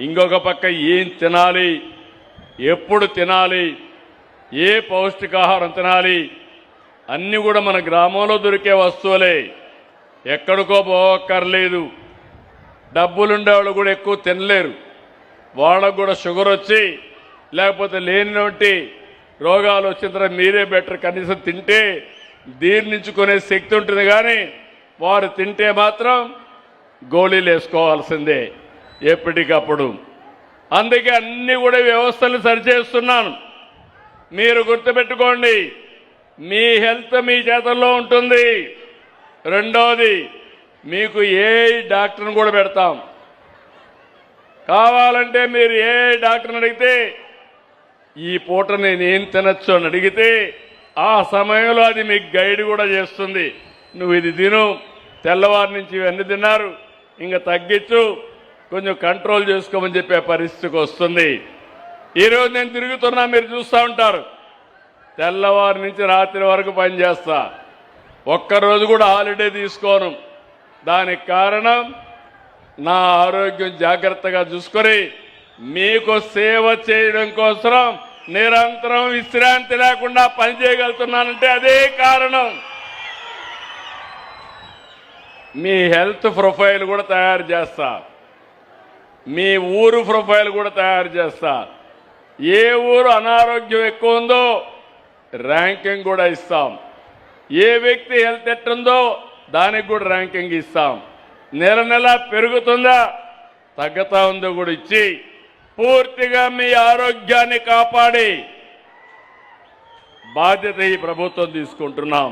ఇంకొక పక్క ఏం తినాలి, ఎప్పుడు తినాలి, ఏ పౌష్టికాహారం తినాలి అన్నీ కూడా మన గ్రామంలో దొరికే వస్తువులే, ఎక్కడికో పోవక్కర్లేదు. డబ్బులుండేవాళ్ళు కూడా ఎక్కువ తినలేరు, వాళ్ళకు కూడా షుగర్ వచ్చి లేకపోతే లేనివంటి రోగాలు వచ్చిన తర్వాత మీరే బెటర్, కనీసం తింటే జీర్ణించుకునే శక్తి ఉంటుంది. కానీ వారు తింటే మాత్రం గోళీలు వేసుకోవాల్సిందే ఎప్పటికప్పుడు. అందుకే అన్ని కూడా వ్యవస్థలు సరిచేస్తున్నాను. మీరు గుర్తుపెట్టుకోండి, మీ హెల్త్ మీ చేతుల్లో ఉంటుంది. రెండోది, మీకు ఏ డాక్టర్ని కూడా పెడతాం. కావాలంటే మీరు ఏ డాక్టర్ని అడిగితే ఈ పూట నేను ఏం తినచ్చు అని అడిగితే ఆ సమయంలో అది మీకు గైడ్ కూడా చేస్తుంది. నువ్వు ఇది తిను, తెల్లవారి నుంచి ఇవన్నీ తిన్నారు, ఇంకా తగ్గించు, కొంచెం కంట్రోల్ చేసుకోమని చెప్పే పరిస్థితికి వస్తుంది. ఈరోజు నేను తిరుగుతున్నా, మీరు చూస్తూ ఉంటారు. తెల్లవారి నుంచి రాత్రి వరకు పనిచేస్తా, ఒక్కరోజు కూడా హాలిడే తీసుకోను. దానికి కారణం నా ఆరోగ్యం జాగ్రత్తగా చూసుకొని మీకు సేవ చేయడం కోసం నిరంతరం విశ్రాంతి లేకుండా పనిచేయగలుగుతున్నానంటే అదే కారణం. మీ హెల్త్ ప్రొఫైల్ కూడా తయారు చేస్తా, మీ ఊరు ప్రొఫైల్ కూడా తయారు చేస్తా. ఏ ఊరు అనారోగ్యం ఎక్కువ ఉందో ర్యాంకింగ్ కూడా ఇస్తాం. ఏ వ్యక్తి హెల్త్ ఎట్టుందో దానికి కూడా ర్యాంకింగ్ ఇస్తాం. నెల నెల పెరుగుతుందా తగ్గుతా ఉందో కూడా ఇచ్చి పూర్తిగా మీ ఆరోగ్యాన్ని కాపాడి బాధ్యత ఈ ప్రభుత్వం తీసుకుంటున్నాం.